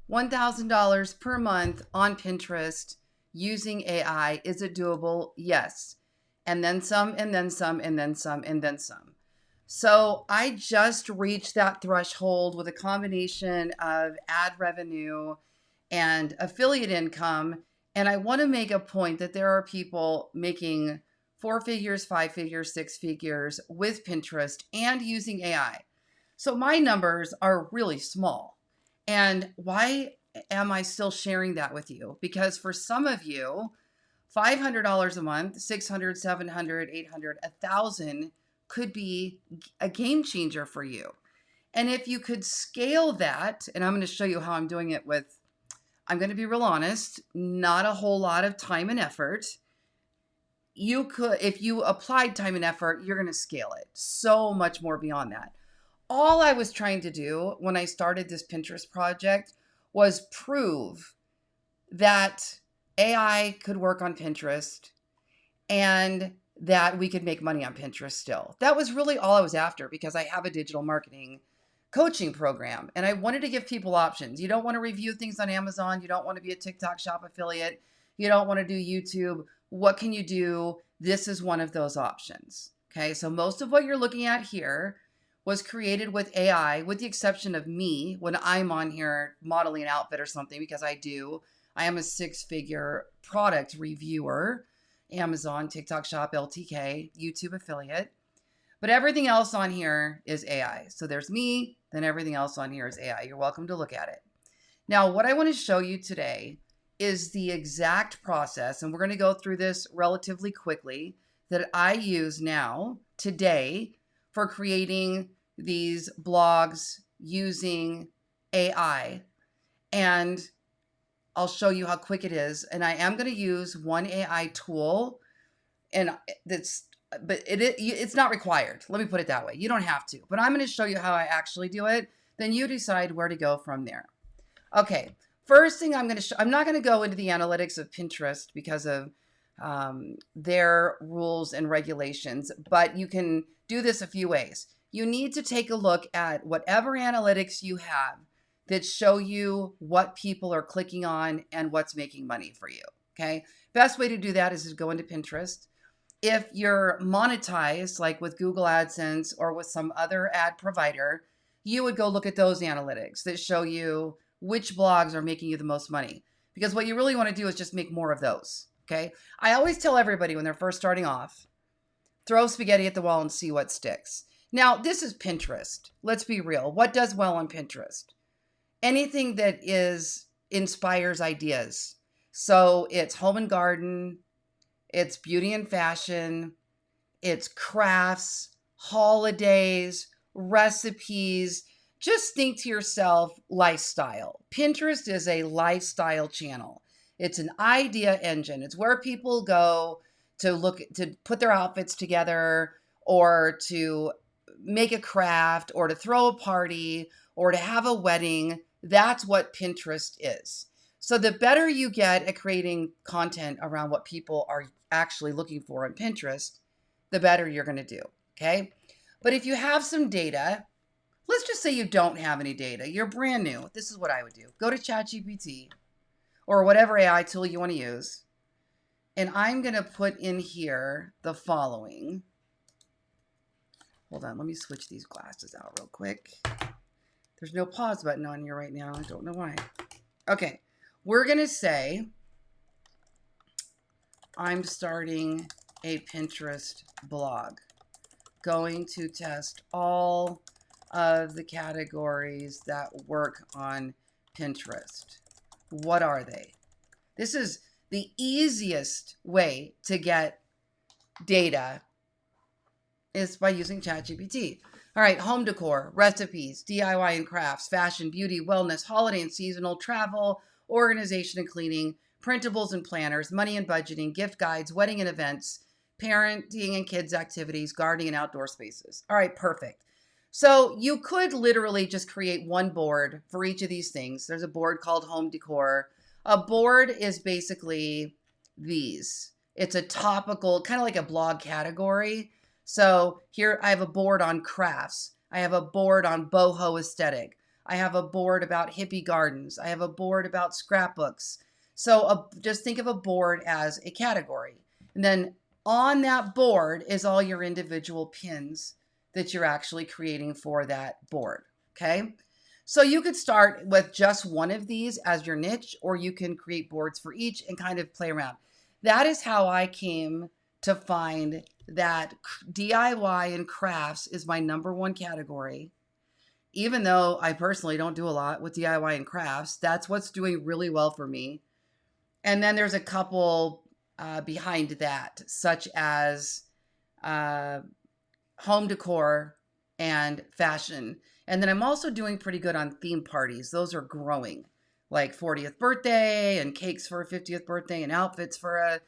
$1,000 per month on Pinterest using AI. Is it doable? Yes. And then some, and then some, and then some, and then some. So I just reached that threshold with a combination of ad revenue and affiliate income. And I want to make a point that there are people making 4 figures, 5 figures, 6 figures with Pinterest and using AI. So my numbers are really small. And why am I still sharing that with you? Because for some of you, $500 a month, 600, 700, 800, 1,000 could be a game changer for you. And if you could scale that, and I'm going to show you how I'm doing it with, I'm going to be real honest, not a whole lot of time and effort. You could, if you applied time and effort, you're going to scale it so much more beyond that. All I was trying to do when I started this Pinterest project was prove that AI could work on Pinterest and that we could make money on Pinterest still. That was really all I was after, because I have a digital marketing coaching program and I wanted to give people options. You don't want to review things on Amazon. You don't want to be a TikTok shop affiliate. You don't want to do YouTube. What can you do? This is one of those options. Okay. So most of what you're looking at here was created with AI, with the exception of me when I'm on here modeling an outfit or something, because I am a 6-figure product reviewer, Amazon, TikTok shop, LTK, YouTube affiliate. But everything else on here is AI. So there's me, then everything else on here is AI. You're welcome to look at it. Now, what I want to show you today is the exact process, and we're going to go through this relatively quickly, that I use now, today, for creating these blogs using AI. And I'll show you how quick it is. And I am going to use one AI tool, and it's not required. Let me put it that way. You don't have to, but I'm going to show you how I actually do it. Then you decide where to go from there. Okay. First thing I'm not going to go into the analytics of Pinterest because of their rules and regulations, but you can do this a few ways. You need to take a look at whatever analytics you have that show you what people are clicking on and what's making money for you. Okay. Best way to do that is to go into Pinterest. If you're monetized, like with Google AdSense or with some other ad provider, you would go look at those analytics that show you which blogs are making you the most money. Because what you really want to do is just make more of those. Okay. I always tell everybody when they're first starting off, throw spaghetti at the wall and see what sticks. Now, this is Pinterest. Let's be real. What does well on Pinterest? Anything that inspires ideas. So it's home and garden, it's beauty and fashion, it's crafts, holidays, recipes. Just think to yourself, lifestyle. Pinterest is a lifestyle channel. It's an idea engine. It's where people go to put their outfits together, or to make a craft, or to throw a party, or to have a wedding. That's what Pinterest is. So the better you get at creating content around what people are actually looking for on Pinterest, the better you're going to do. Okay. But if you have some data, let's just say you don't have any data, you're brand new. This is what I would do. Go to ChatGPT or whatever AI tool you want to use. And I'm going to put in here the following. Hold on. Let me switch these glasses out real quick. There's no pause button on here right now. I don't know why. Okay. We're going to say, I'm starting a Pinterest blog. Going to test all of the categories that work on Pinterest. What are they? This is the easiest way to get data, is by using ChatGPT. All right, home decor, recipes, DIY and crafts, fashion, beauty, wellness, holiday and seasonal, travel, organization and cleaning, printables and planners, money and budgeting, gift guides, wedding and events, parenting and kids activities, gardening and outdoor spaces. All right, perfect. So you could literally just create one board for each of these things. There's a board called home decor. A board is basically these. It's a topical, kind of like a blog category. So here I have a board on crafts. I have a board on boho aesthetic. I have a board about hippie gardens. I have a board about scrapbooks. So just think of a board as a category. And then on that board is all your individual pins that you're actually creating for that board. Okay. So you could start with just one of these as your niche, or you can create boards for each and kind of play around. That is how I came to find that DIY and crafts is my number one category. Even though I personally don't do a lot with DIY and crafts, that's what's doing really well for me. And then there's a couple behind that, such as home decor and fashion. And then I'm also doing pretty good on theme parties. Those are growing, like 40th birthday and cakes for a 50th birthday and outfits for a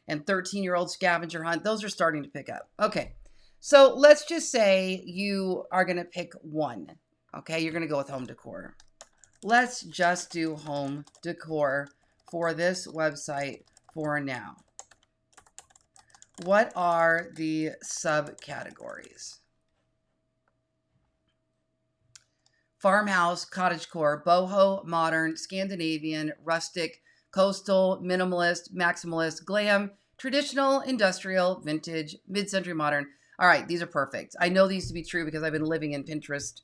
and 13-year-old scavenger hunt. Those are starting to pick up. Okay. So let's just say you are going to pick one. Okay. You're going to go with home decor. Let's just do home decor for this website for now. What are the subcategories? Farmhouse, cottagecore, boho, modern, Scandinavian, rustic, coastal, minimalist, maximalist, glam, traditional, industrial, vintage, mid-century modern. All right, these are perfect. I know these to be true because I've been living in Pinterest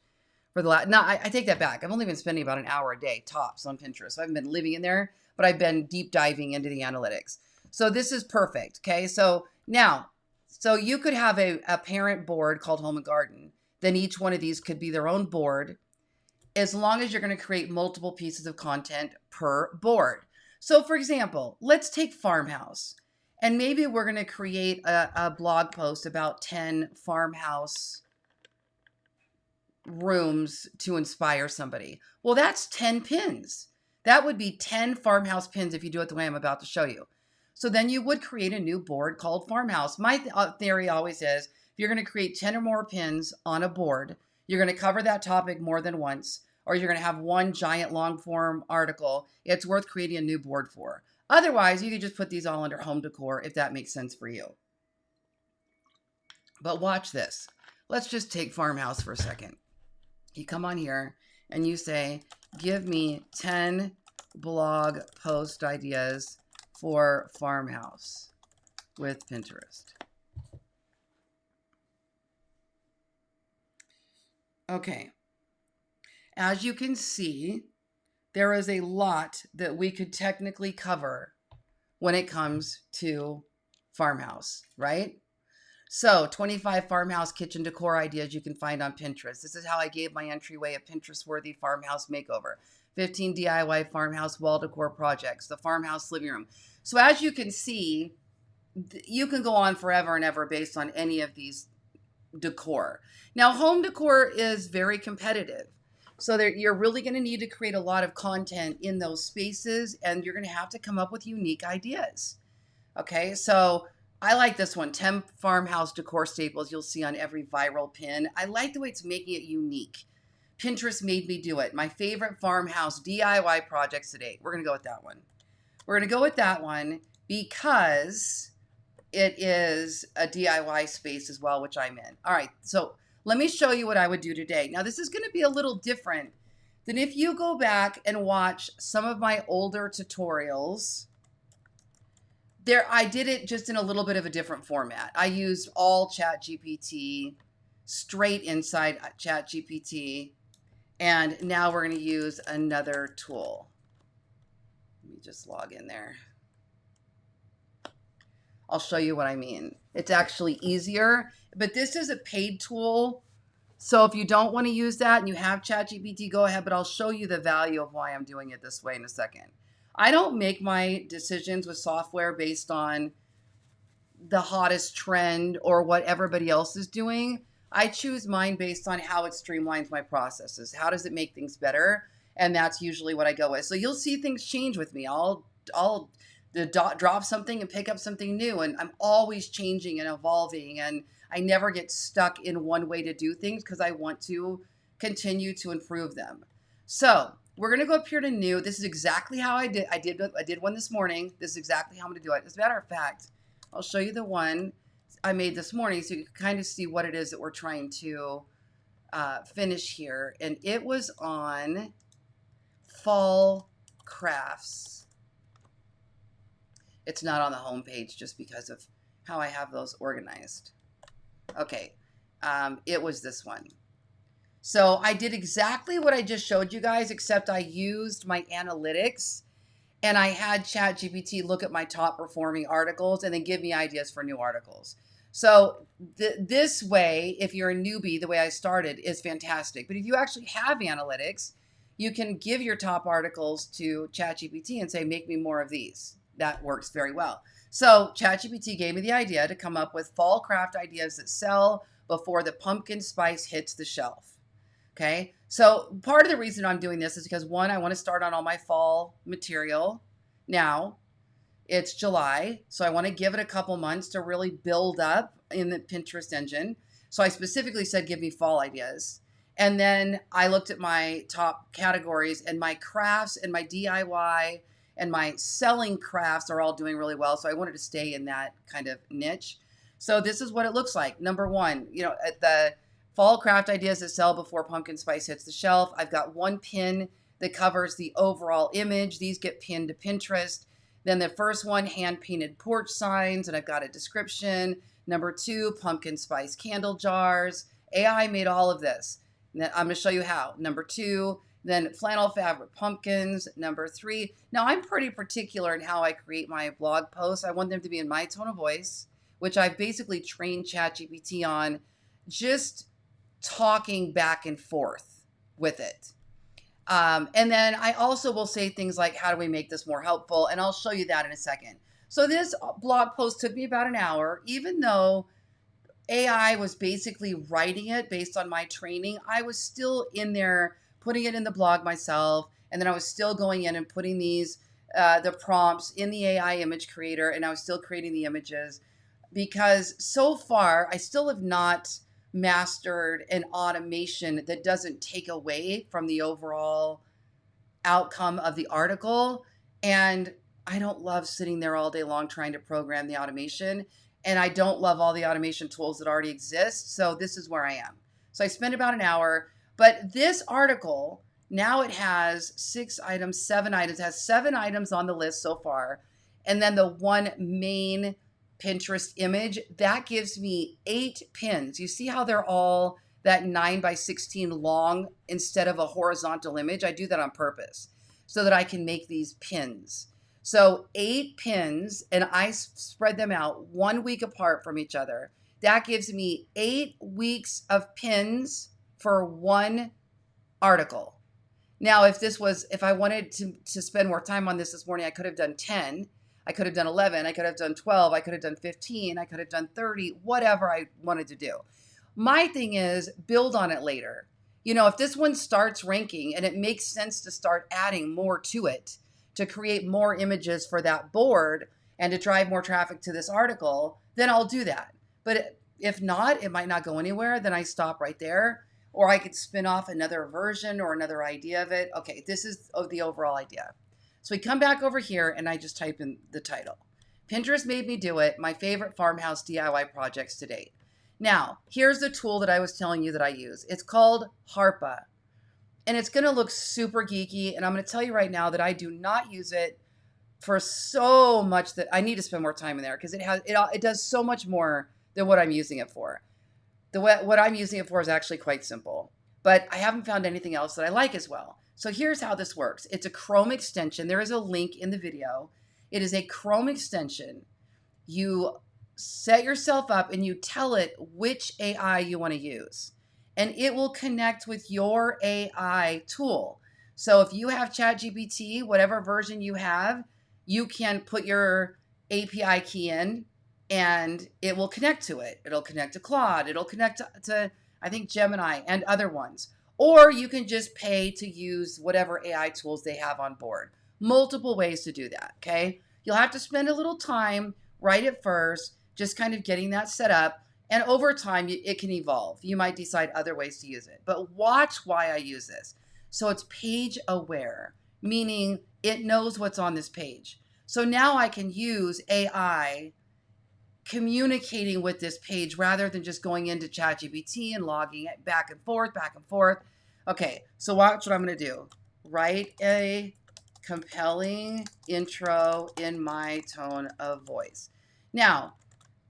for the last, no, I take that back. I've only been spending about an hour a day tops on Pinterest. So I haven't been living in there, but I've been deep diving into the analytics. So this is perfect. Okay. So now, so you could have a parent board called Home and Garden. Then each one of these could be their own board, as long as you're going to create multiple pieces of content per board. So for example, let's take farmhouse, and maybe we're going to create a blog post about 10 farmhouse rooms to inspire somebody. Well, that's 10 pins. That would be 10 farmhouse pins if you do it the way I'm about to show you. So then you would create a new board called farmhouse. My theory always is, if you're going to create 10 or more pins on a board, you're going to cover that topic more than once, or you're going to have one giant long form article. It's worth creating a new board for. Otherwise, you could just put these all under home decor if that makes sense for you. But watch this. Let's just take farmhouse for a second. You come on here and you say, give me 10 blog post ideas for farmhouse with Pinterest. Okay. As you can see, there is a lot that we could technically cover when it comes to farmhouse, right? So 25 farmhouse kitchen decor ideas you can find on Pinterest. This is how I gave my entryway a Pinterest-worthy farmhouse makeover. 15 DIY farmhouse wall decor projects, the farmhouse living room. So as you can see, you can go on forever and ever based on any of these decor. Now, home decor is very competitive. So you're really going to need to create a lot of content in those spaces, and you're going to have to come up with unique ideas. Okay, so I like this one, 10 farmhouse decor staples you'll see on every viral pin. I like the way it's making it unique. Pinterest made me do it. My favorite farmhouse DIY projects to date. We're going to go with that one. We're going to go with that one because it is a DIY space as well, which I'm in. All right, so let me show you what I would do today. Now, this is going to be a little different than if you go back and watch some of my older tutorials. There, I did it just in a little bit of a different format. I used all ChatGPT, straight inside ChatGPT, and now we're going to use another tool. Let me just log in there. I'll show you what I mean. It's actually easier, but this is a paid tool. So if you don't want to use that and you have ChatGPT, go ahead, but I'll show you the value of why I'm doing it this way in a second. I don't make my decisions with software based on the hottest trend or what everybody else is doing. I choose mine based on how it streamlines my processes. How does it make things better? And that's usually what I go with. So you'll see things change with me. I'll drop something and pick up something new. And I'm always changing and evolving. And I never get stuck in one way to do things because I want to continue to improve them. So we're going to go up here to new. This is exactly how I did. I did one this morning. This is exactly how I'm going to do it. As a matter of fact, I'll show you the one I made this morning so you can kind of see what it is that we're trying to finish here, and it was on fall crafts. It's not on the home page just because of how I have those organized. Okay, it was this one. So I did exactly what I just showed you guys, except I used my analytics and I had ChatGPT look at my top performing articles and then give me ideas for new articles. So this way, if you're a newbie, the way I started is fantastic. But if you actually have analytics, you can give your top articles to ChatGPT and say, make me more of these. That works very well. So ChatGPT gave me the idea to come up with fall craft ideas that sell before the pumpkin spice hits the shelf. Okay, so part of the reason I'm doing this is because, one, I want to start on all my fall material now. It's July, so I want to give it a couple months to really build up in the Pinterest engine. So I specifically said, give me fall ideas. And then I looked at my top categories, and my crafts and my DIY and my selling crafts are all doing really well. So I wanted to stay in that kind of niche. So this is what it looks like. Number one, at the fall craft ideas that sell before pumpkin spice hits the shelf. I've got one pin that covers the overall image. These get pinned to Pinterest. Then the first one, hand painted porch signs, and I've got a description. Number two, pumpkin spice candle jars. AI made all of this. And I'm going to show you how. Number two, then flannel fabric pumpkins. Number three. Now I'm pretty particular in how I create my blog posts. I want them to be in my tone of voice, which I've basically trained ChatGPT on, just talking back and forth with it. And then I also will say things like, how do we make this more helpful? And I'll show you that in a second. So this blog post took me about an hour. Even though AI was basically writing it based on my training, I was still in there putting it in the blog myself. And then I was still going in and putting these, the prompts in the AI image creator, and I was still creating the images, because so far I still have not mastered an automation that doesn't take away from the overall outcome of the article. And I don't love sitting there all day long trying to program the automation. And I don't love all the automation tools that already exist. So this is where I am. So I spent about an hour, but this article, now it has 7 items, it has 7 items on the list so far. And then the one main Pinterest image, that gives me 8 pins. You see how they're all that 9x16 long instead of a horizontal image? I do that on purpose so that I can make these pins. So 8 pins, and I spread them out 1 week apart from each other. That gives me 8 weeks of pins for one article. Now, if I wanted to spend more time on this morning, I could have done 10. I could have done 11, I could have done 12, I could have done 15, I could have done 30, whatever I wanted to do. My thing is build on it later. If this one starts ranking and it makes sense to start adding more to it, to create more images for that board and to drive more traffic to this article, then I'll do that. But if not, it might not go anywhere. Then I stop right there, or I could spin off another version or another idea of it. Okay, this is the overall idea. So we come back over here and I just type in the title. Pinterest made me do it. My favorite farmhouse DIY projects to date. Now, here's the tool that I was telling you that I use. It's called Harpa. And it's going to look super geeky. And I'm going to tell you right now that I do not use it for so much that I need to spend more time in there, because it does so much more than what I'm using it for. What I'm using it for is actually quite simple. But I haven't found anything else that I like as well. So here's how this works. It's a Chrome extension. There is a link in the video. It is a Chrome extension. You set yourself up and you tell it which AI you want to use, and it will connect with your AI tool. So if you have ChatGPT, whatever version you have, you can put your API key in and it will connect to it. It'll connect to Claude. It'll connect to I think, Gemini and other ones. Or you can just pay to use whatever AI tools they have on board. Multiple ways to do that, okay? You'll have to spend a little time right at first, just kind of getting that set up. And over time, it can evolve. You might decide other ways to use it. But watch why I use this. So it's page aware, meaning it knows what's on this page. So now I can use AI communicating with this page rather than just going into ChatGPT and logging it back and forth, back and forth. Okay, so watch what I'm going to do. Write a compelling intro in my tone of voice. Now,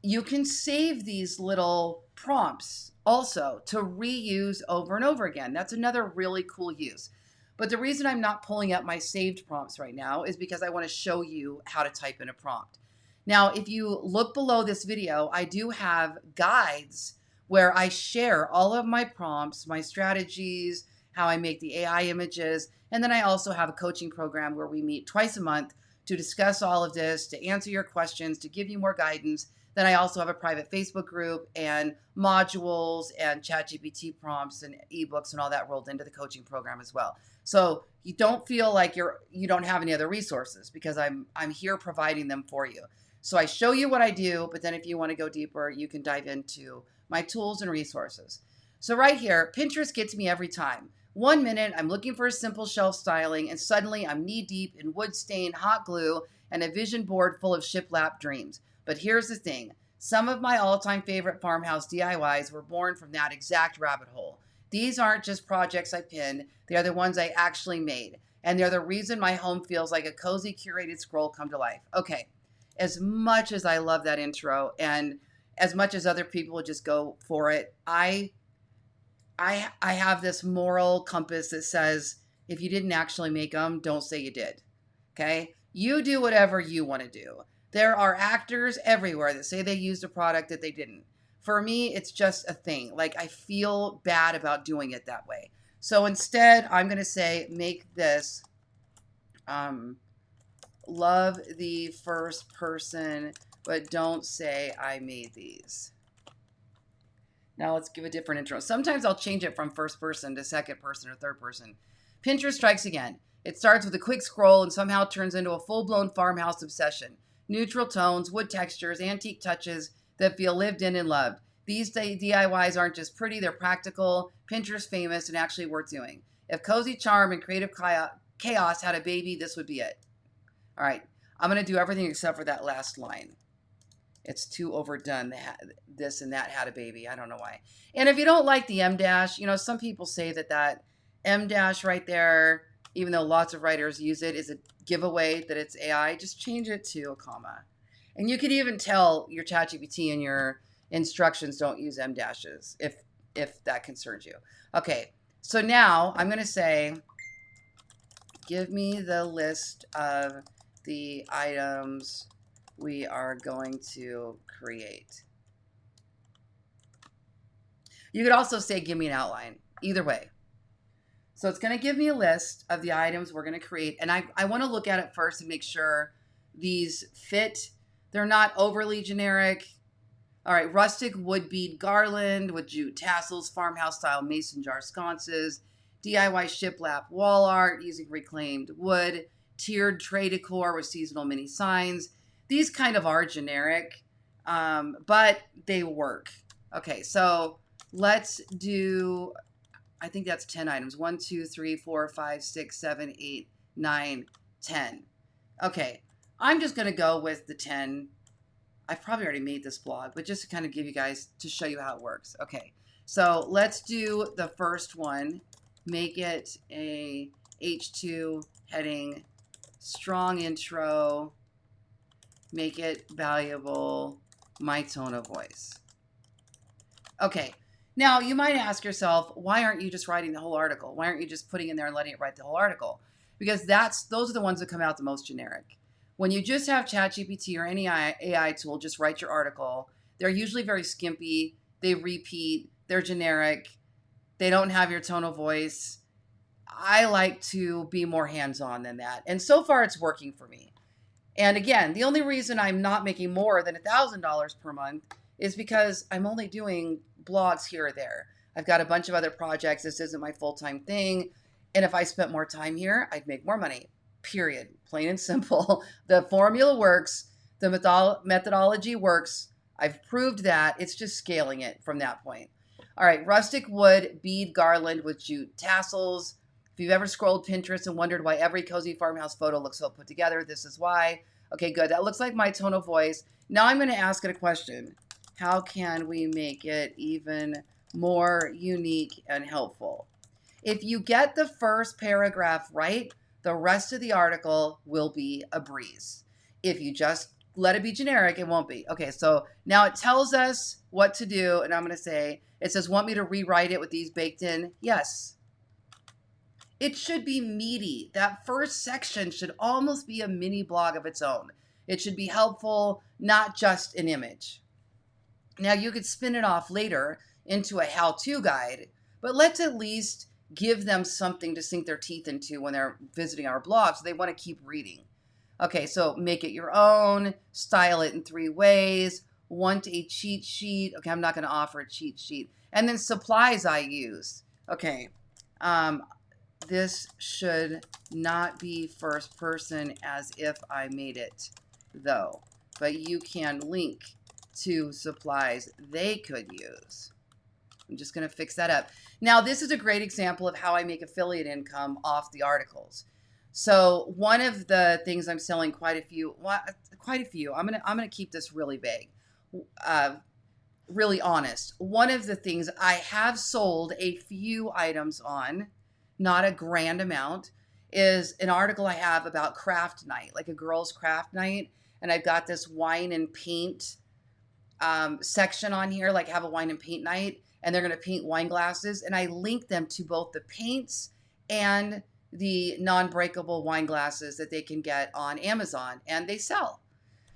you can save these little prompts also to reuse over and over again. That's another really cool use. But the reason I'm not pulling up my saved prompts right now is because I want to show you how to type in a prompt. Now, if you look below this video, I do have guides where I share all of my prompts, my strategies, how I make the AI images, and then I also have a coaching program where we meet twice a month to discuss all of this, to answer your questions, to give you more guidance. Then I also have a private Facebook group and modules and ChatGPT prompts and ebooks and all that rolled into the coaching program as well. So you don't feel like you don't have any other resources because I'm here providing them for you. So I show you what I do, but then if you want to go deeper, you can dive into my tools and resources. So right here, Pinterest gets me every time. 1 minute, I'm looking for a simple shelf styling, and suddenly I'm knee deep in wood stain, hot glue, and a vision board full of shiplap dreams. But here's the thing. Some of my all-time favorite farmhouse DIYs were born from that exact rabbit hole. These aren't just projects I pinned. They are the ones I actually made. And they're the reason my home feels like a cozy curated scroll come to life. Okay, as much as I love that intro and as much as other people would just go for it, I have this moral compass that says, if you didn't actually make them, don't say you did. Okay? You do whatever you want to do. There are actors everywhere that say they used a product that they didn't. For me, it's just a thing. Like, I feel bad about doing it that way. So instead, I'm going to say, make this love the first person, but don't say I made these. Now let's give a different intro. Sometimes I'll change it from first person to second person or third person. Pinterest strikes again. It starts with a quick scroll and somehow turns into a full-blown farmhouse obsession. Neutral tones, wood textures, antique touches that feel lived in and loved. These DIYs aren't just pretty, they're practical, Pinterest famous, and actually worth doing. If cozy charm and creative chaos had a baby, this would be it. All right, I'm going to do everything except for that last line. It's too overdone. This and that had a baby. I don't know why. And if you don't like the M dash, you know, some people say that M dash right there, even though lots of writers use it, is a giveaway that it's AI. Just change it to a comma. And you could even tell your ChatGPT and your instructions don't use M dashes if that concerns you. Okay, so now I'm going to say, give me the list of the items we are going to create. You could also say, give me an outline. Either way. So it's going to give me a list of the items we're going to create. And I want to look at it first and make sure these fit. They're not overly generic. All right, rustic wood bead garland with jute tassels, farmhouse style mason jar sconces, DIY shiplap wall art using reclaimed wood, tiered tray decor with seasonal mini signs. These kind of are generic, but they work. Okay, so let's do, I think that's 10 items. 1, 2, 3, 4, 5, 6, 7, 8, 9, 10. Okay, I'm just going to go with the 10. I've probably already made this blog, but just to kind of give you guys, to show you how it works. Okay, so let's do the first one. Make it a H2 heading, strong intro, make it valuable, my tone of voice. Okay, now you might ask yourself, why aren't you just writing the whole article? Why aren't you just putting in there and letting it write the whole article? Because those are the ones that come out the most generic. When you just have ChatGPT or any AI tool just write your article, they're usually very skimpy, they repeat, they're generic, they don't have your tone of voice. I like to be more hands-on than that. And so far it's working for me. And again, the only reason I'm not making more than $1,000 per month is because I'm only doing blogs here or there. I've got a bunch of other projects. This isn't my full-time thing. And if I spent more time here, I'd make more money. Period. Plain and simple. The formula works. The methodology works. I've proved that. It's just scaling it from that point. All right. Rustic wood bead garland with jute tassels. If you've ever scrolled Pinterest and wondered why every cozy farmhouse photo looks so put together, this is why. Okay, good. That looks like my tone of voice. Now I'm going to ask it a question. How can we make it even more unique and helpful? If you get the first paragraph right, the rest of the article will be a breeze. If you just let it be generic, it won't be. Okay, so now it tells us what to do, and I'm going to say, it says, want me to rewrite it with these baked in? Yes. It should be meaty. That first section should almost be a mini blog of its own. It should be helpful, not just an image. Now you could spin it off later into a how-to guide, but let's at least give them something to sink their teeth into when they're visiting our blog so they want to keep reading. Okay, so make it your own, style it in 3 ways, want a cheat sheet. Okay, I'm not going to offer a cheat sheet. And then supplies I use. Okay, this should not be first person as if I made it, though, but you can link to supplies they could use. I'm just going to fix that up. Now, this is a great example of how I make affiliate income off the articles. So one of the things I'm selling quite a few. I'm gonna keep this really vague, really honest. One of the things I have sold a few items on, not a grand amount, is an article I have about craft night, like a girls' craft night, and I've got this wine and paint section on here, like have a wine and paint night, and they're going to paint wine glasses, and I link them to both the paints and the non-breakable wine glasses that they can get on Amazon, and they sell.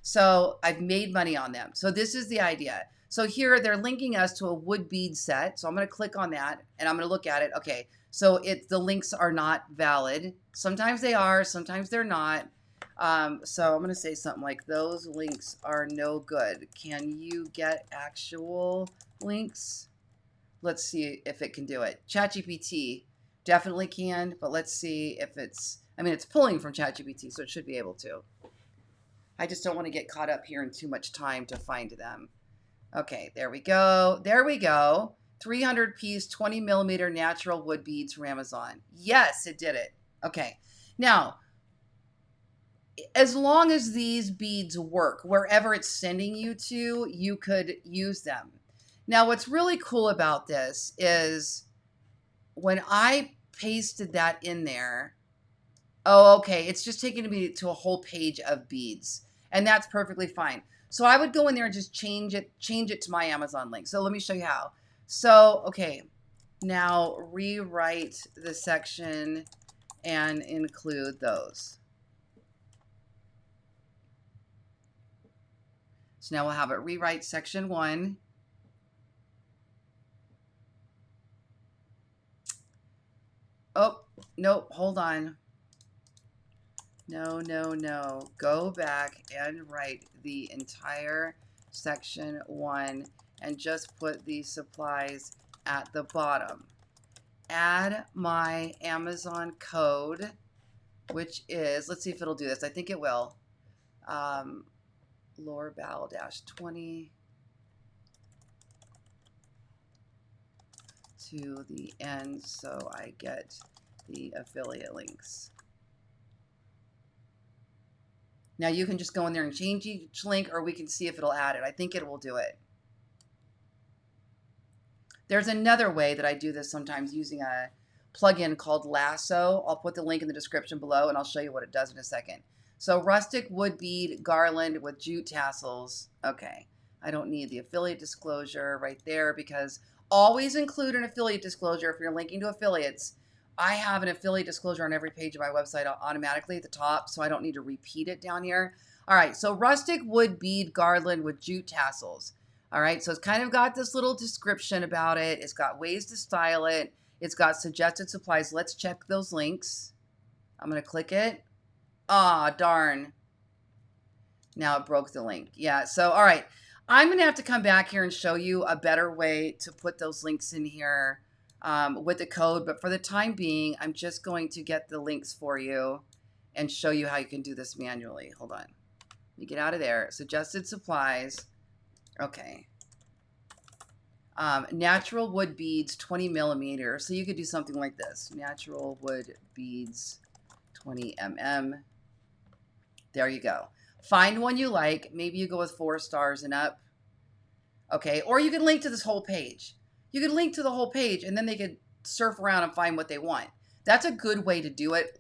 So I've made money on them. So this is the idea. So here they're linking us to a wood bead set. So I'm going to click on that and I'm going to look at it. Okay, so the links are not valid. Sometimes they are, sometimes they're not. So I'm going to say something like, those links are no good. Can you get actual links? Let's see if it can do it. ChatGPT definitely can, but let's see if it's pulling from ChatGPT, so it should be able to. I just don't want to get caught up here in too much time to find them. Okay, there we go. There we go. 300 piece, 20 millimeter natural wood beads from Amazon. Yes, it did it. Okay. Now, as long as these beads work, wherever it's sending you to, you could use them. Now, what's really cool about this is when I pasted that in there, oh, okay, it's just taking me to a whole page of beads, and that's perfectly fine. So I would go in there and just change it to my Amazon link. So let me show you how. So, okay, now rewrite the section and include those. So now we'll have it rewrite section 1. Oh, nope, hold on. No. Go back and write the entire section 1 and just put the supplies at the bottom. Add my Amazon code, which is, let's see if it'll do this. I think it will. Lori Ballen -20 to the end so I get the affiliate links. Now you can just go in there and change each link, or we can see if it'll add it. I think it will do it. There's another way that I do this sometimes using a plugin called Lasso. I'll put the link in the description below and I'll show you what it does in a second. So rustic wood bead garland with jute tassels. Okay, I don't need the affiliate disclosure right there because always include an affiliate disclosure if you're linking to affiliates. I have an affiliate disclosure on every page of my website automatically at the top, so I don't need to repeat it down here. All right, so rustic wood bead garland with jute tassels. All right, so it's kind of got this little description about it. It's got ways to style it. It's got suggested supplies. Let's check those links. I'm going to click it. Ah, darn. Now it broke the link. Yeah, so all right. I'm going to have to come back here and show you a better way to put those links in here with the code. But for the time being, I'm just going to get the links for you and show you how you can do this manually. Hold on. You get out of there. Suggested supplies. Okay. Natural wood beads, 20 millimeters. So you could do something like this. Natural wood beads, 20 mm. There you go. Find one you like. Maybe you go with 4 stars and up. Okay. Or you can link to this whole page. You could link to the whole page and then they could surf around and find what they want. That's a good way to do it,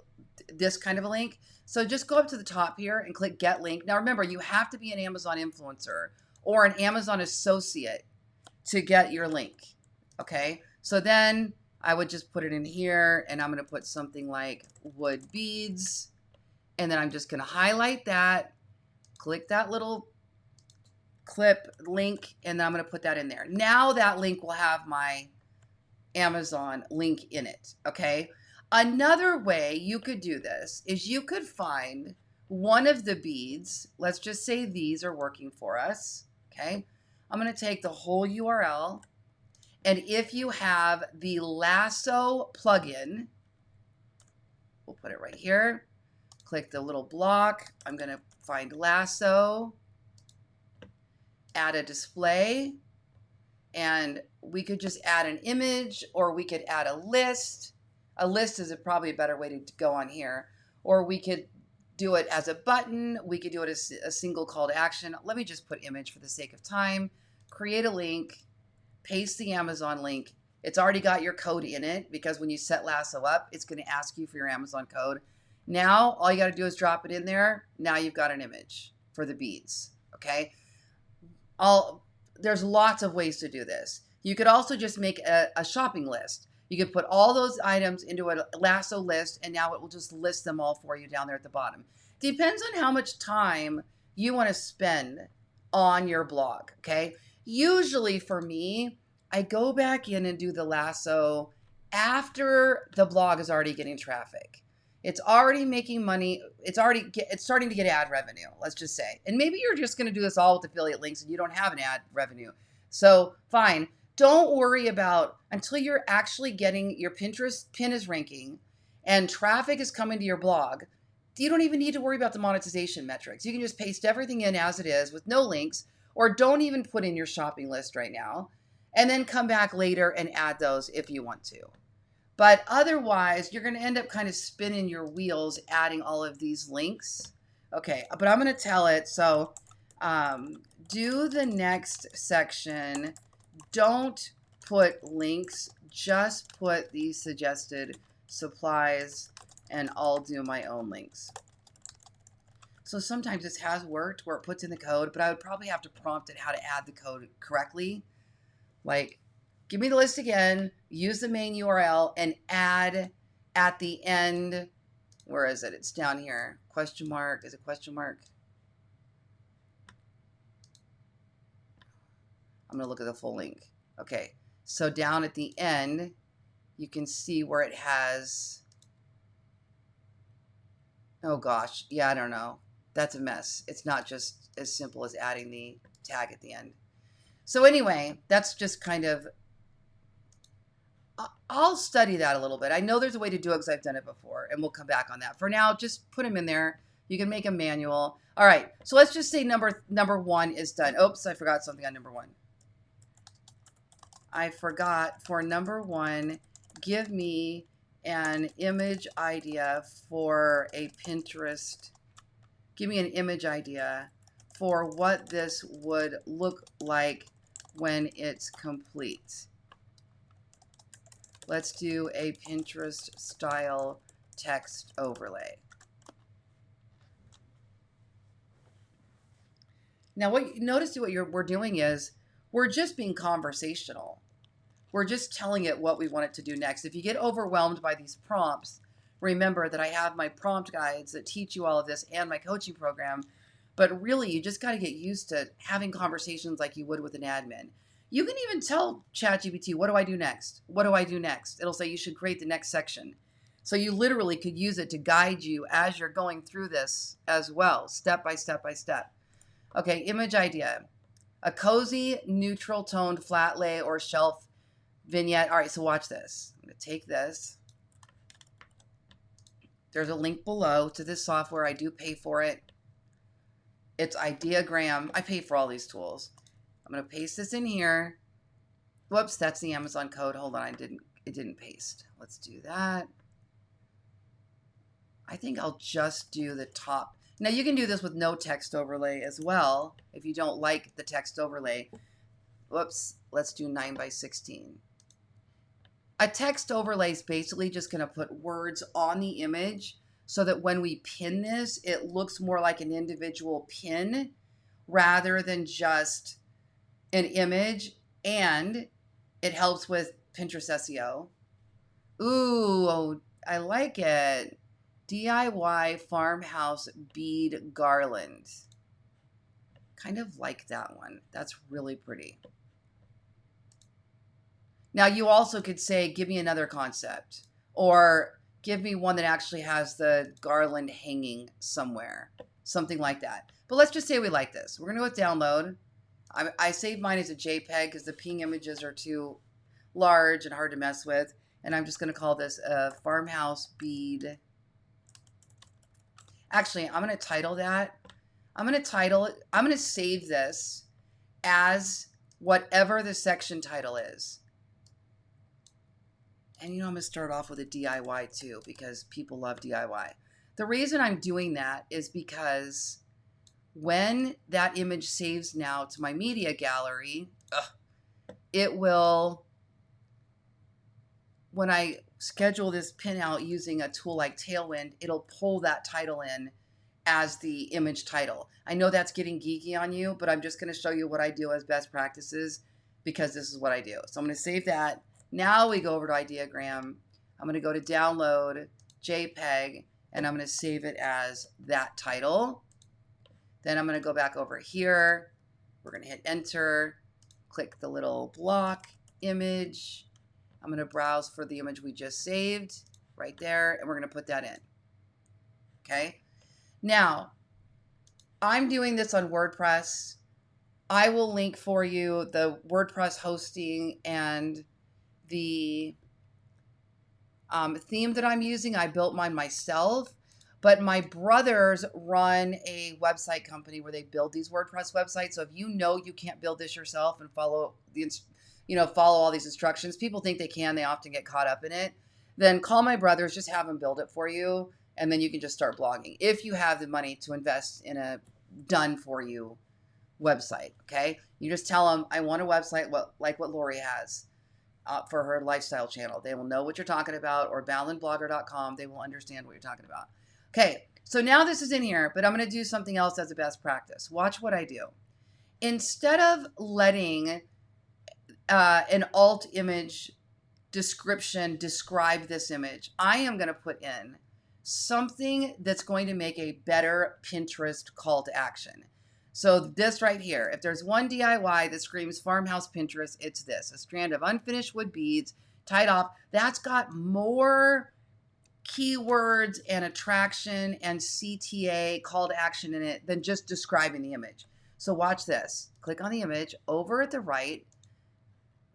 this kind of a link. So just go up to the top here and click get link. Now remember, you have to be an Amazon influencer or an Amazon associate to get your link. Okay. So then I would just put it in here and I'm going to put something like wood beads. And then I'm just going to highlight that, click that little clip link, and then I'm going to put that in there. Now that link will have my Amazon link in it. Okay. Another way you could do this is you could find one of the beads. Let's just say these are working for us. Okay. I'm going to take the whole URL. And if you have the lasso plugin, we'll put it right here. Click the little block. I'm going to find lasso, add a display, and we could just add an image, or we could add a list. A list is probably a better way to go on here. Or we could do it as a button. We could do it as a single call to action. Let me just put image for the sake of time. Create a link, paste the Amazon link. It's already got your code in it because when you set Lasso up, it's going to ask you for your Amazon code. Now, all you got to do is drop it in there. Now you've got an image for the beads. Okay. There's lots of ways to do this. You could also just make a shopping list. You could put all those items into a lasso list, and now it will just list them all for you down there at the bottom. Depends on how much time you want to spend on your blog. Okay. Usually for me, I go back in and do the lasso after the blog is already getting traffic. It's already making money. It's starting to get ad revenue, let's just say. And maybe you're just going to do this all with affiliate links and you don't have an ad revenue. So fine. Don't worry about until you're actually getting your Pinterest pin is ranking and traffic is coming to your blog. You don't even need to worry about the monetization metrics. You can just paste everything in as it is with no links, or don't even put in your shopping list right now, and then come back later and add those if you want to. But otherwise, you're going to end up kind of spinning your wheels adding all of these links. Okay, but I'm going to tell it. So do the next section. Don't put links. Just put the suggested supplies, and I'll do my own links. So sometimes this has worked where it puts in the code, but I would probably have to prompt it how to add the code correctly. Like, give me the list again, use the main URL, and add at the end. Where is it? It's down here. Question mark. Is it question mark? I'm going to look at the full link. Okay. So down at the end, you can see where it has. Oh gosh. Yeah, I don't know. That's a mess. It's not just as simple as adding the tag at the end. So anyway, that's just kind of, I'll study that a little bit. I know there's a way to do it because I've done it before, and we'll come back on that. For now, just put them in there. You can make them manual. All right. So let's just say number 1 is done. Oops, I forgot something on number 1. I forgot for number 1, give me an image idea for a Pinterest. Give me an image idea for what this would look like when it's complete. Let's do a Pinterest style text overlay. Now, notice what we're doing is we're just being conversational. We're just telling it what we want it to do next. If you get overwhelmed by these prompts, remember that I have my prompt guides that teach you all of this and my coaching program. But really, you just got to get used to having conversations like you would with an admin. You can even tell ChatGPT, what do I do next? What do I do next? It'll say you should create the next section. So you literally could use it to guide you as you're going through this as well, step by step by step. Okay, image idea. A cozy, neutral toned flat lay or shelf vignette. All right, so watch this. I'm going to take this. There's a link below to this software. I do pay for it. It's Ideagram. I pay for all these tools. I'm going to paste this in here. Whoops, that's the Amazon code. Hold on, it didn't paste. Let's do that. I think I'll just do the top. Now you can do this with no text overlay as well if you don't like the text overlay. Whoops, let's do 9 by 16. A text overlay is basically just going to put words on the image so that when we pin this, it looks more like an individual pin rather than just an image, and it helps with Pinterest SEO. Ooh, I like it. DIY farmhouse bead garland. Kind of like that one. That's really pretty. Now you also could say, give me another concept, or give me one that actually has the garland hanging somewhere, something like that. But let's just say we like this. We're going to go with download. I saved mine as a JPEG because the ping images are too large and hard to mess with. And I'm just going to call this a farmhouse bead. Actually, I'm going to title that. I'm going to save this as whatever the section title is. And I'm going to start off with a DIY too, because people love DIY. The reason I'm doing that is because when that image saves now to my media gallery, it will, when I schedule this pin out using a tool like Tailwind, it'll pull that title in as the image title. I know that's getting geeky on you, but I'm just going to show you what I do as best practices because this is what I do. So I'm going to save that. Now we go over to Ideogram. I'm going to go to download, JPEG, and I'm going to save it as that title. Then I'm going to go back over here. We're going to hit enter, click the little block image. I'm going to browse for the image we just saved right there, and we're going to put that in. Okay. Now, I'm doing this on WordPress. I will link for you the WordPress hosting and the theme that I'm using. I built mine myself, but my brothers run a website company where they build these WordPress websites. So if you know you can't build this yourself and follow all these instructions, people think they can, they often get caught up in it, then call my brothers, just have them build it for you, and then you can just start blogging if you have the money to invest in a done for you website. Okay, you just tell them, I want a website like what Lori has for her lifestyle channel. They will know what you're talking about, or ballenblogger.com. They will understand what you're talking about. Okay, so now this is in here, but I'm going to do something else as a best practice. Watch what I do. Instead of letting an alt image description describe this image, I am going to put in something that's going to make a better Pinterest call to action. So this right here, if there's one DIY that screams farmhouse Pinterest, it's this: a strand of unfinished wood beads tied off. That's got more keywords and attraction and CTA call to action in it than just describing the image. So watch this. Click on the image. Over at the right,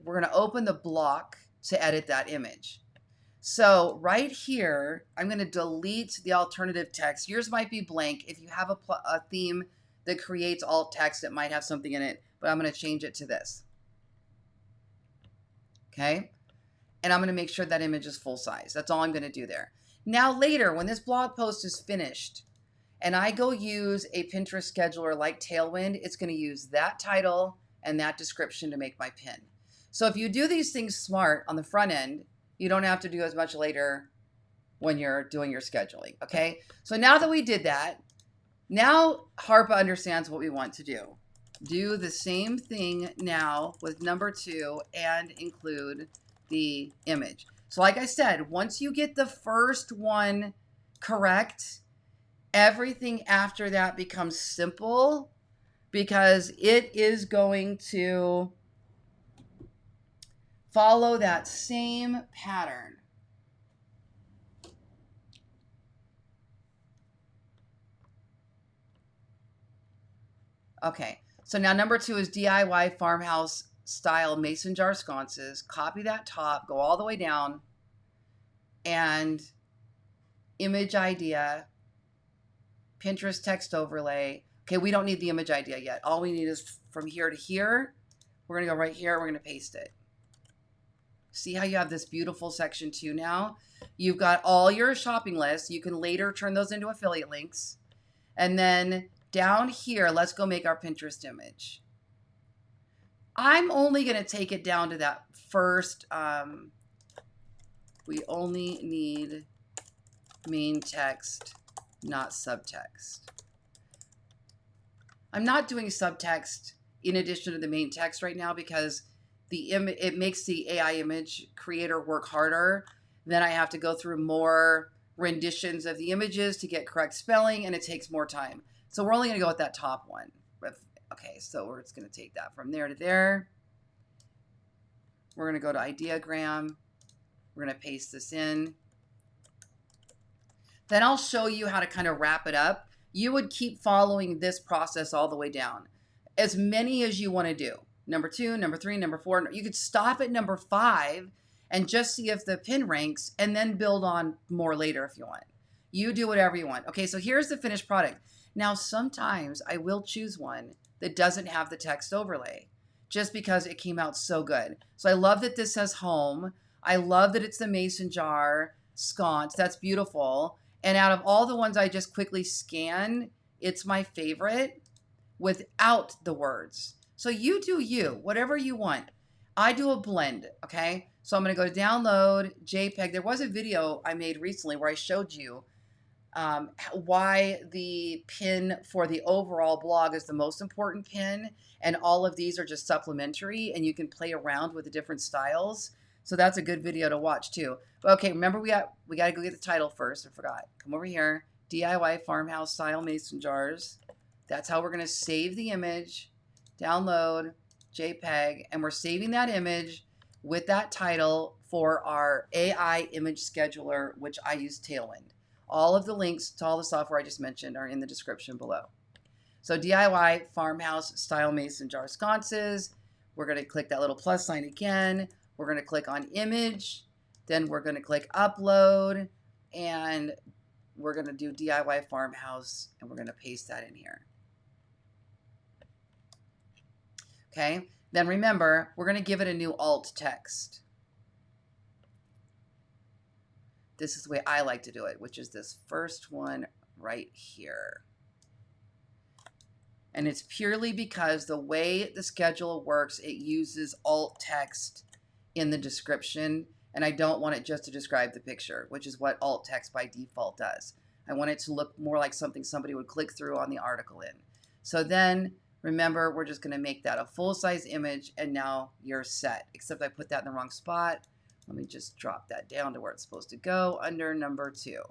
we're going to open the block to edit that image. So right here, I'm going to delete the alternative text. Yours might be blank. If you have a theme that creates alt text, it might have something in it, but I'm going to change it to this. Okay. And I'm going to make sure that image is full size. That's all I'm going to do there. Now later, when this blog post is finished and I go use a Pinterest scheduler like Tailwind, it's going to use that title and that description to make my pin. So if you do these things smart on the front end, you don't have to do as much later when you're doing your scheduling. Okay. So now that we did that, now Harpa understands what we want to do. Do the same thing now with number 2 and include the image. So like I said, once you get the first one correct, everything after that becomes simple because it is going to follow that same pattern. Okay, so now number 2 is DIY farmhouse style mason jar sconces. Copy that top, go all the way down, and image idea, Pinterest text overlay. Okay, we don't need the image idea yet. All we need is from here to here. We're going to go right here. We're going to paste it. See how you have this beautiful section 2 now? You've got all your shopping lists. You can later turn those into affiliate links. And then down here, let's go make our Pinterest image. I'm only going to take it down to that first, we only need main text, not subtext. I'm not doing subtext in addition to the main text right now because it makes the AI image creator work harder. Then I have to go through more renditions of the images to get correct spelling, and it takes more time. So we're only going to go with that top one. Okay, so we're just going to take that from there to there. We're going to go to ideogram. We're going to paste this in. Then I'll show you how to kind of wrap it up. You would keep following this process all the way down. As many as you want to do. Number 2, number 3, number 4. You could stop at number 5 and just see if the pin ranks and then build on more later if you want. You do whatever you want. Okay, so here's the finished product. Now, sometimes I will choose one that doesn't have the text overlay just because it came out so good. So I love that this says home. I love that it's the mason jar sconce. That's beautiful. And out of all the ones I just quickly scanned, it's my favorite without the words. So you do you, whatever you want. I do a blend, okay? So I'm going to go to download, JPEG. There was a video I made recently where I showed you why the pin for the overall blog is the most important pin, and all of these are just supplementary, and you can play around with the different styles. So that's a good video to watch too. But okay, remember we got to go get the title first. I forgot. Come over here. DIY farmhouse style mason jars. That's how we're going to save the image. Download JPEG, and we're saving that image with that title for our AI image scheduler, which I use Tailwind. All of the links to all the software I just mentioned are in the description below. So DIY farmhouse style mason jar sconces. We're going to click that little plus sign again. We're going to click on image. Then we're going to click upload. And we're going to do DIY farmhouse. And we're going to paste that in here. Okay. Then remember, we're going to give it a new alt text. This is the way I like to do it, which is this first one right here. And it's purely because the way the schedule works, it uses alt text in the description, and I don't want it just to describe the picture, which is what alt text by default does. I want it to look more like something somebody would click through on the article in. So then, remember, we're just going to make that a full-size image, and now you're set, except I put that in the wrong spot. Let me just drop that down to where it's supposed to go, under number 2.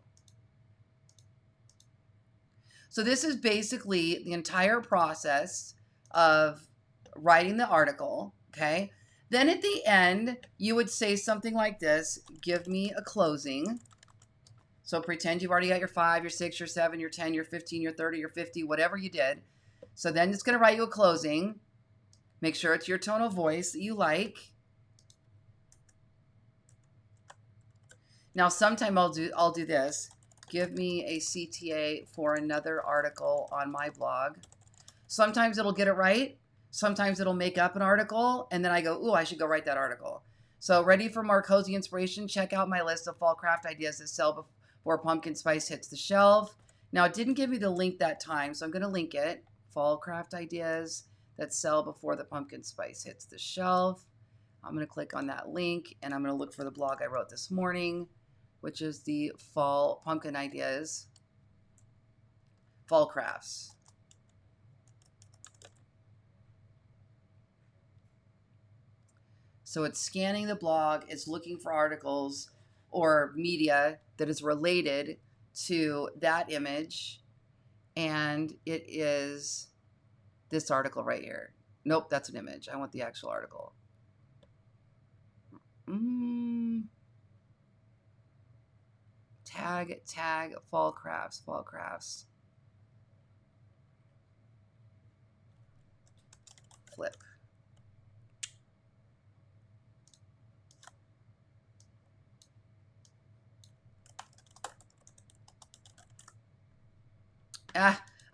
So this is basically the entire process of writing the article, okay? Then at the end, you would say something like this: give me a closing. So pretend you've already got your 5, your 6, your 7, your 10, your 15, your 30, your 50, whatever you did. So then it's going to write you a closing. Make sure it's your tone of voice that you like. Now, sometime I'll do this. Give me a CTA for another article on my blog. Sometimes it'll get it right. Sometimes it'll make up an article, and then I go, ooh, I should go write that article. So ready for more cozy inspiration? Check out my list of fall craft ideas that sell before pumpkin spice hits the shelf. Now, it didn't give me the link that time, so I'm going to link it. Fall craft ideas that sell before the pumpkin spice hits the shelf. I'm going to click on that link, and I'm going to look for the blog I wrote this morning, which is the fall pumpkin ideas, fall crafts. So it's scanning the blog, it's looking for articles or media that is related to that image, and it is this article right here. Nope, that's an image. I want the actual article. Tag, fall crafts. Flip.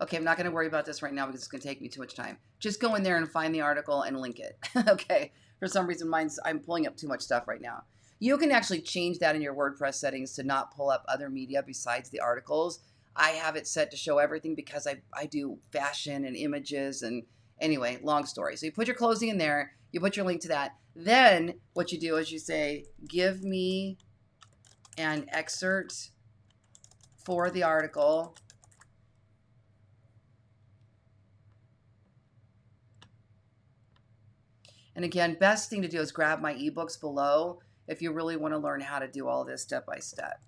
Okay, I'm not going to worry about this right now because it's going to take me too much time. Just go in there and find the article and link it. Okay, for some reason I'm pulling up too much stuff right now. You can actually change that in your WordPress settings to not pull up other media besides the articles. I have it set to show everything because I do fashion and images. And anyway, long story. So you put your clothing in there, you put your link to that. Then what you do is you say, give me an excerpt for the article. And again, best thing to do is grab my ebooks below if you really want to learn how to do all this step by step.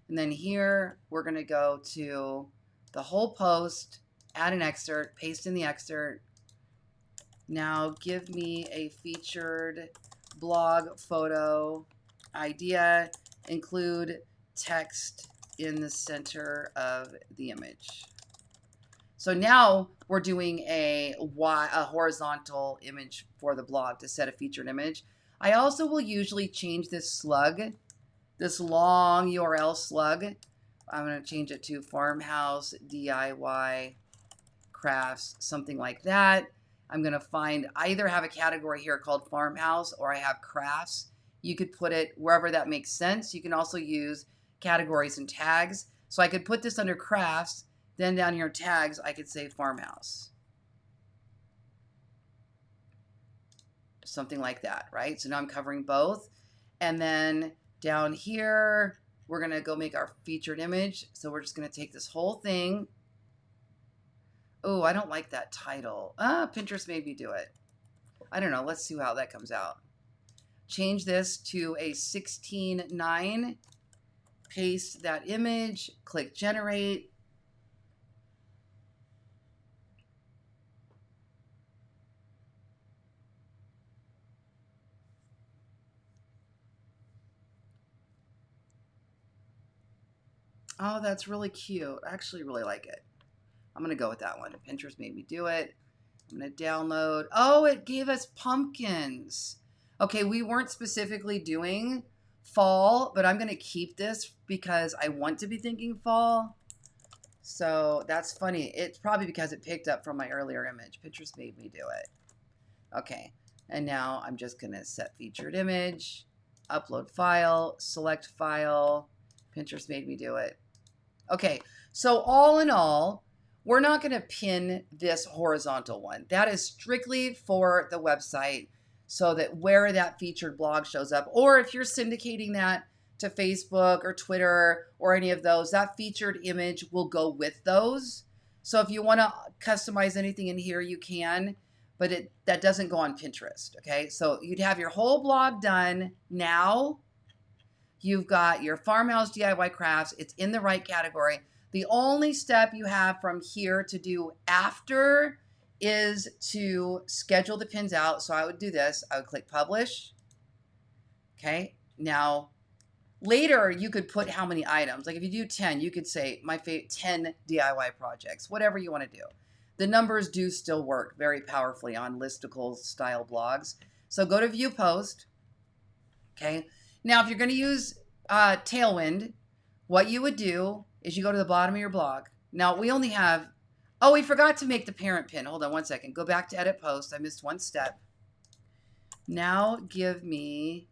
And then here, we're going to go to the whole post, add an excerpt, paste in the excerpt. Now give me a featured blog photo idea, include text in the center of the image. So now we're doing a horizontal image for the blog to set a featured image. I also will usually change this slug, this long URL slug. I'm going to change it to farmhouse DIY crafts, something like that. I'm going to find, I either have a category here called farmhouse or I have crafts. You could put it wherever that makes sense. You can also use categories and tags. So I could put this under crafts. Then down here, tags, I could say farmhouse. Something like that, right? So now I'm covering both. And then down here, we're going to go make our featured image. So we're just going to take this whole thing. Oh, I don't like that title. Pinterest made me do it. I don't know. Let's see how that comes out. Change this to a 16:9. Paste that image. Click generate. Oh, that's really cute. I actually really like it. I'm going to go with that one. Pinterest made me do it. I'm going to download. Oh, it gave us pumpkins. Okay, we weren't specifically doing fall, but I'm going to keep this because I want to be thinking fall. So that's funny. It's probably because it picked up from my earlier image. Pinterest made me do it. Okay, and now I'm just going to set featured image, upload file, select file. Pinterest made me do it. Okay, so all in all, we're not going to pin this horizontal one. That is strictly for the website so that where that featured blog shows up, or if you're syndicating that to Facebook or Twitter or any of those, that featured image will go with those. So if you want to customize anything in here, you can, but that doesn't go on Pinterest, okay? So you'd have your whole blog done now. You've got your farmhouse DIY crafts. It's in the right category. The only step you have from here to do after is to schedule the pins out. So I would do this. I would click publish. Okay. Now, later you could put how many items. Like if you do 10, you could say my 10 DIY projects, whatever you want to do. The numbers do still work very powerfully on listicle style blogs. So go to view post. Okay. Now, if you're going to use Tailwind, what you would do is you go to the bottom of your blog. Now, we only have, oh, we forgot to make the parent pin. Hold on one second. Go back to edit post. I missed one step. Now, give me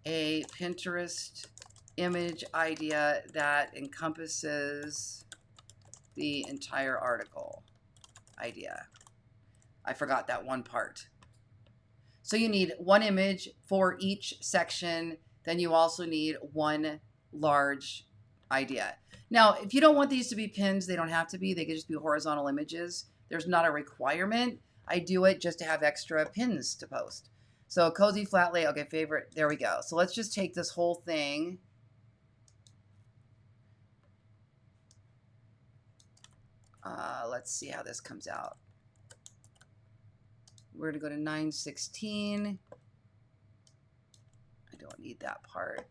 a Pinterest image idea that encompasses the entire article idea. I forgot that one part. So you need one image for each section. Then you also need one large idea. Now, if you don't want these to be pins, they don't have to be. They could just be horizontal images. There's not a requirement. I do it just to have extra pins to post. So cozy flat lay, okay, favorite. There we go. So let's just take this whole thing. Let's see how this comes out. We're going to go to 916. I don't need that part.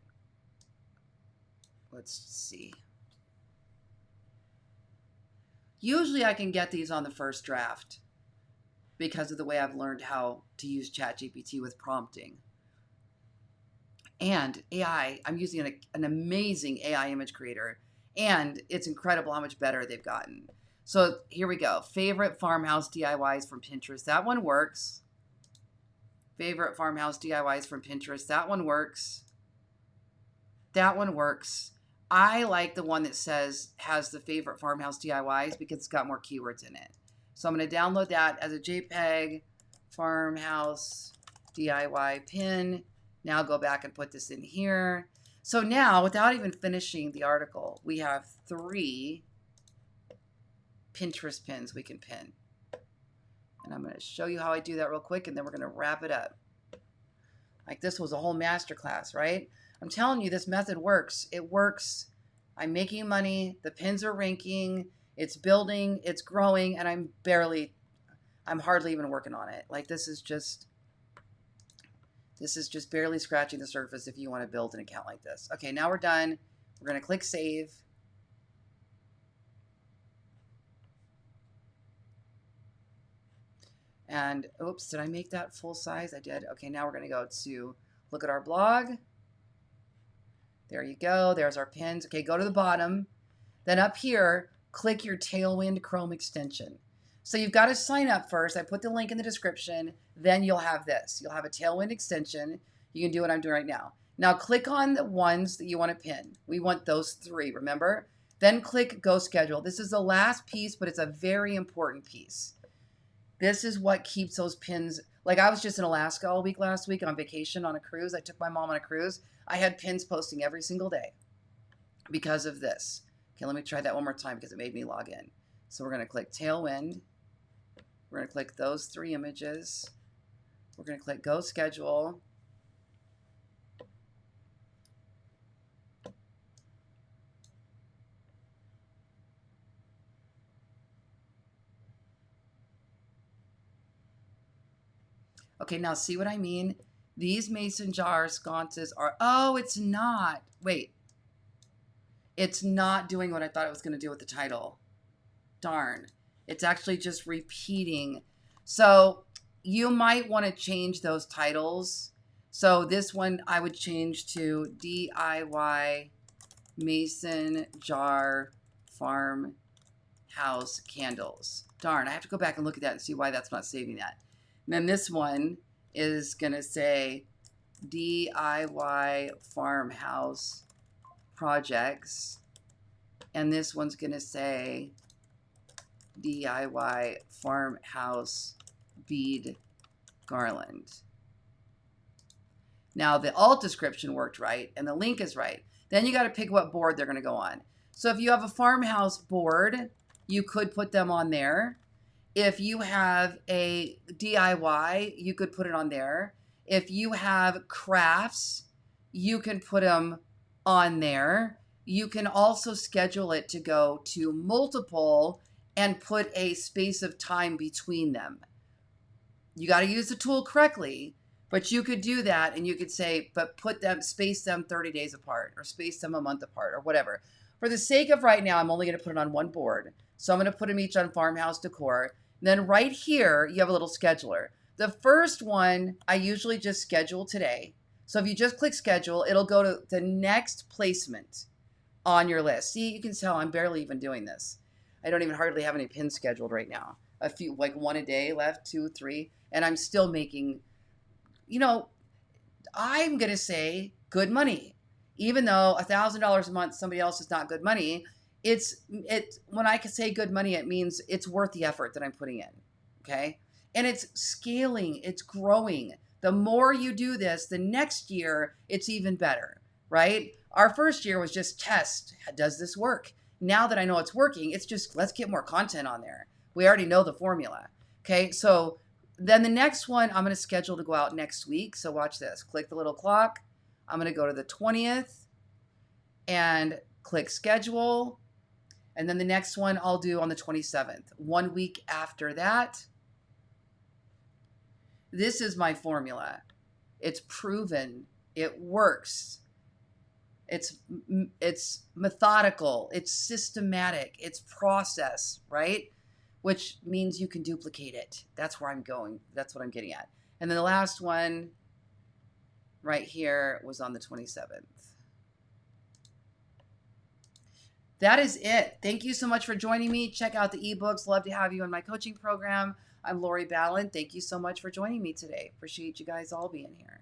Let's see. Usually I can get these on the first draft because of the way I've learned how to use ChatGPT with prompting. And AI, I'm using an amazing AI image creator, and it's incredible how much better they've gotten. So here we go. Favorite farmhouse DIYs from Pinterest. That one works. Favorite farmhouse DIYs from Pinterest. That one works. That one works. I like the one that has the favorite farmhouse DIYs because it's got more keywords in it. So I'm going to download that as a JPEG farmhouse DIY pin. Now go back and put this in here. So now, without even finishing the article, we have 3 Pinterest pins we can pin. And I'm going to show you how I do that real quick, and then we're going to wrap it up. Like, this was a whole masterclass, right? I'm telling you, this method works. It works. I'm making money. The pins are ranking. It's building. It's growing. And I'm hardly even working on it. Like, this is just barely scratching the surface if you want to build an account like this. Okay, now we're done. We're going to click save. And oops, did I make that full size? I did. Okay, now we're going to go to look at our blog. There you go. There's our pins. Okay, go to the bottom. Then up here, click your Tailwind Chrome extension. So you've got to sign up first. I put the link in the description. Then you'll have this. You'll have a Tailwind extension. You can do what I'm doing right now. Now click on the ones that you want to pin. We want those 3, remember? Then click Go Schedule. This is the last piece, but it's a very important piece. This is what keeps those pins. Like, I was just in Alaska all week last week on vacation on a cruise. I took my mom on a cruise. I had pins posting every single day because of this. Okay, let me try that one more time because it made me log in. So we're going to click Tailwind. We're going to click those 3 images. We're going to click Go Schedule. Okay, now see what I mean? These mason jar sconces are, oh, it's not. Wait. It's not doing what I thought it was going to do with the title. Darn. It's actually just repeating. So you might want to change those titles. So this one I would change to DIY Mason Jar Farmhouse Candles. Darn, I have to go back and look at that and see why that's not saving that. And then this one is going to say DIY Farmhouse Projects. And this one's going to say DIY Farmhouse Bead Garland. Now, the alt description worked right, and the link is right. Then you got to pick what board they're going to go on. So if you have a farmhouse board, you could put them on there. If you have a DIY, you could put it on there. If you have crafts, you can put them on there. You can also schedule it to go to multiple and put a space of time between them. You got to use the tool correctly, but you could do that and you could say, but space them 30 days apart or space them a month apart or whatever. For the sake of right now, I'm only going to put it on one board. So I'm going to put them each on farmhouse decor. Then right here, you have a little scheduler. The first one, I usually just schedule today. So if you just click schedule, it'll go to the next placement on your list. See, you can tell I'm barely even doing this. I don't even hardly have any pins scheduled right now. A few, like 1 a day left, 2, 3, and I'm still making, I'm going to say good money. Even though $1,000 a month, somebody else is not good money, when I can say good money, it means it's worth the effort that I'm putting in. Okay. And it's scaling, it's growing. The more you do this, the next year, it's even better, right? Our first year was just test. Does this work? Now that I know it's working, it's just, let's get more content on there. We already know the formula. Okay. So then the next one, I'm going to schedule to go out next week. So watch this. Click the little clock. I'm going to go to the 20th and click schedule. And then the next one I'll do on the 27th. 1 week after that. This is my formula. It's proven. It works. It's methodical. It's systematic. It's process, right? Which means you can duplicate it. That's where I'm going. That's what I'm getting at. And then the last one right here was on the 27th. That is it. Thank you so much for joining me. Check out the ebooks. Love to have you in my coaching program. I'm Lori Ballen. Thank you so much for joining me today. Appreciate you guys all being here.